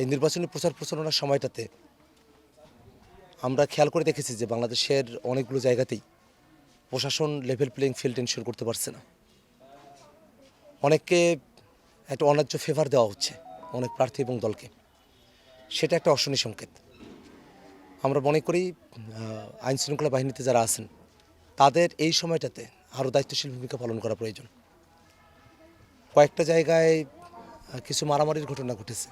এই নির্বাচনী প্রচার প্রচারণার সময়টাতে আমরা খেয়াল করে দেখেছি যে বাংলাদেশের অনেকগুলো জায়গাতেই প্রশাসন লেভেল প্লেইং ফিল্ড এনশিওর করতে পারছে না। অনেককে একটা অন্যায্য ফেভার দেওয়া হচ্ছে অনেক প্রার্থী এবং দলকে, সেটা একটা অশনি সংকেত। আমরা মনে করি আইনশৃঙ্খলা বাহিনীতে যারা আছেন তাদের এই সময়টাতে আরও দায়িত্বশীল ভূমিকা পালন করা প্রয়োজন। কয়েকটা জায়গায় কিছু মারামারির ঘটনা ঘটেছে।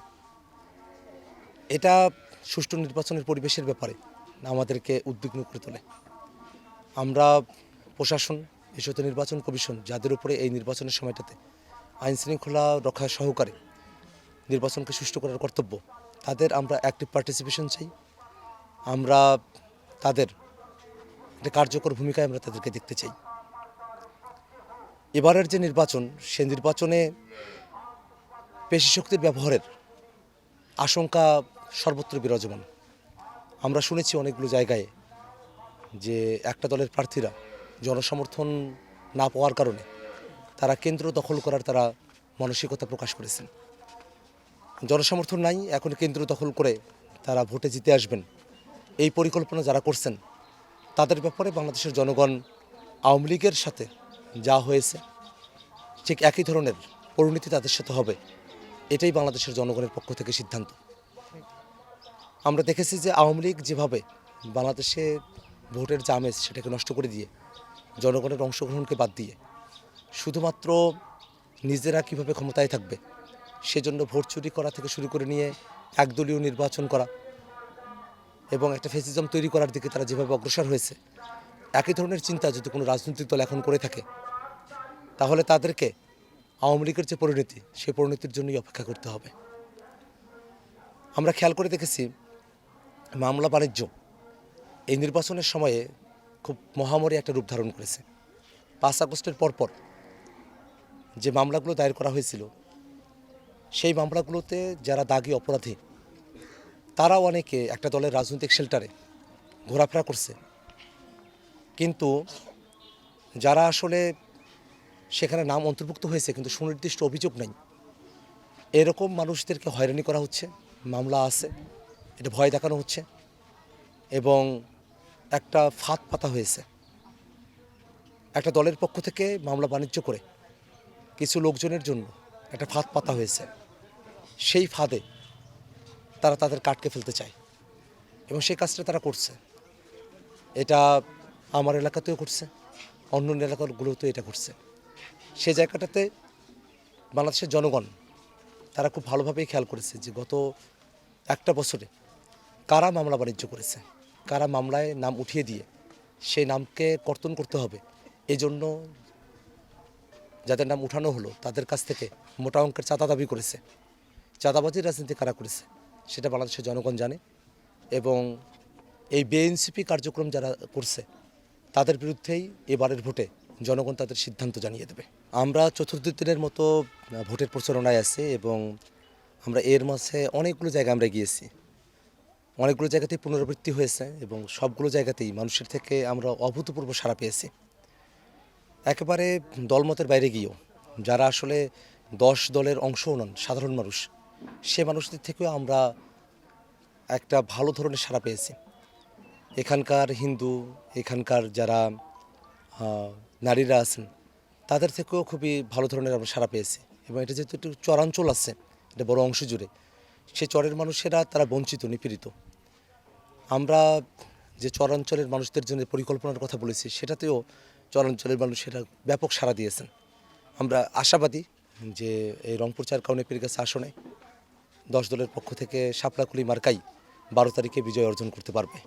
এটা সুষ্ঠু নির্বাচনের পরিবেশের ব্যাপারে আমাদেরকে উদ্বিগ্ন করে তোলে। আমরা প্রশাসন, বিশেষত নির্বাচন কমিশন, যাদের উপরে এই নির্বাচনের সময়টাতে আইন শৃঙ্খলা রক্ষা সহকারে নির্বাচনকে সুষ্ঠু করার কর্তব্য, তাদের আমরা অ্যাক্টিভ পার্টিসিপেশন চাই। আমরা তাদের একটা কার্যকর ভূমিকায় আমরা তাদেরকে দেখতে চাই। এবারের যে নির্বাচন, সে নির্বাচনে পেশি শক্তির ব্যবহারের আশঙ্কা সর্বত্র বিরাজমান। আমরা শুনেছি অনেকগুলো জায়গায় যে একটা দলের প্রার্থীরা জনসমর্থন না পাওয়ার কারণে তারা কেন্দ্র দখল করার তারা মানসিকতা প্রকাশ করেছেন। জনসমর্থন নাই, এখন কেন্দ্র দখল করে তারা ভোটে জিতে আসবেন, এই পরিকল্পনা যারা করছেন তাদের ব্যাপারে বাংলাদেশের জনগণ আওয়ামী লীগের সাথে যা হয়েছে ঠিক একই ধরনের পরিণতি তাদের সাথে হবে, এটাই বাংলাদেশের জনগণের পক্ষ থেকে সিদ্ধান্ত। আমরা দেখেছি যে আওয়ামী লীগ যেভাবে বাংলাদেশে ভোটের যে আমেজ সেটাকে নষ্ট করে দিয়ে, জনগণের অংশগ্রহণকে বাদ দিয়ে শুধুমাত্র নিজেরা কিভাবে ক্ষমতায় থাকবে সেজন্য ভোট চুরি করা থেকে শুরু করে নিয়ে একদলীয় নির্বাচন করা এবং একটা ফ্যাসিজম তৈরি করার দিকে তারা যেভাবে অগ্রসর হয়েছে, একই ধরনের চিন্তা যদি কোনো রাজনৈতিক দল এখন করে থাকে তাহলে তাদেরকে আওয়ামী লীগের যে পরিণতি, সেই পরিণতির জন্যই অপেক্ষা করতে হবে। আমরা খেয়াল করে দেখেছি মামলা বাণিজ্য এই নির্বাচনের সময়ে খুব মহামারী একটা রূপ ধারণ করেছে। 5 আগস্টের পরপর যে মামলাগুলো দায়ের করা হয়েছিল, সেই মামলাগুলোতে যারা দাগী অপরাধী তারাও অনেকে একটা দলের রাজনৈতিক শেল্টারে ঘোরাফেরা করছে, কিন্তু যারা আসলে সেখানে নাম অন্তর্ভুক্ত হয়েছে কিন্তু সুনির্দিষ্ট অভিযোগ নেই, এরকম মানুষদেরকে হয়রানি করা হচ্ছে। মামলা আছে, এটা ভয় দেখানো হচ্ছে এবং একটা ফাঁদ পাতা হয়েছে। একটা দলের পক্ষ থেকে মামলা বাণিজ্য করে কিছু লোকজনের জন্য একটা ফাঁদ পাতা হয়েছে। সেই ফাঁদে তারা তাদের কাটকে ফেলতে চায় এবং সেই কাজটা তারা করছে। এটা আমার এলাকাতেও করছে, অন্য এলাকাগুলোতেও এটা করছে। সেই জায়গাটাতে বাংলাদেশের জনগণ তারা খুব ভালোভাবেই খেয়াল করেছে যে গত একটা বছরে কারা মামলা বাণিজ্য করেছে, কারা মামলায় নাম উঠিয়ে দিয়ে সেই নামকে কর্তন করতে হবে, এই জন্য যাদের নাম উঠানো হলো তাদের কাছ থেকে মোটা অঙ্কের চাঁদা দাবি করেছে। চাঁদাবাজির রাজনীতি কারা করেছে সেটা বাংলাদেশের জনগণ জানে এবং এই বেএনসিপি কার্যক্রম যারা করছে তাদের বিরুদ্ধেই এবারের ভোটে জনগণ তাদের সিদ্ধান্ত জানিয়ে দেবে। আমরা চতুর্থ দিনের মতো ভোটের প্রচারণায় আছি এবং আমরা এর মাঝে অনেকগুলো জায়গায় আমরা গিয়েছি, অনেকগুলো জায়গাতেই পুনরাবৃত্তি হয়েছে এবং সবগুলো জায়গাতেই মানুষের থেকে আমরা অভূতপূর্ব সাড়া পেয়েছি। একেবারে দলমতের বাইরে গিয়েও যারা আসলে 10 দলের অংশও নন, সাধারণ মানুষ, সে মানুষদের থেকেও আমরা একটা ভালো ধরনের সাড়া পেয়েছি। এখানকার হিন্দু, এখানকার যারা নারীরা আছেন তাদের থেকেও খুবই ভালো ধরনের আমরা সাড়া পেয়েছি এবং এটা যেহেতু একটু চরাঞ্চল আছে, এটা বড় অংশ জুড়ে, সেই চরের মানুষেরা তারা বঞ্চিত, নিপীড়িত। আমরা যে চরাঞ্চলের মানুষদের জন্য পরিকল্পনার কথা বলেছি সেটাতেও চরাঞ্চলের মানুষেরা ব্যাপক সাড়া দিয়েছেন। আমরা আশাবাদী যে এই রংপুর 4 কাউনিয়া পীরগাছা আসনে 10 দলের পক্ষ থেকে শাপলাকুলি মার্কাই 12 তারিখে বিজয় অর্জন করতে পারবে।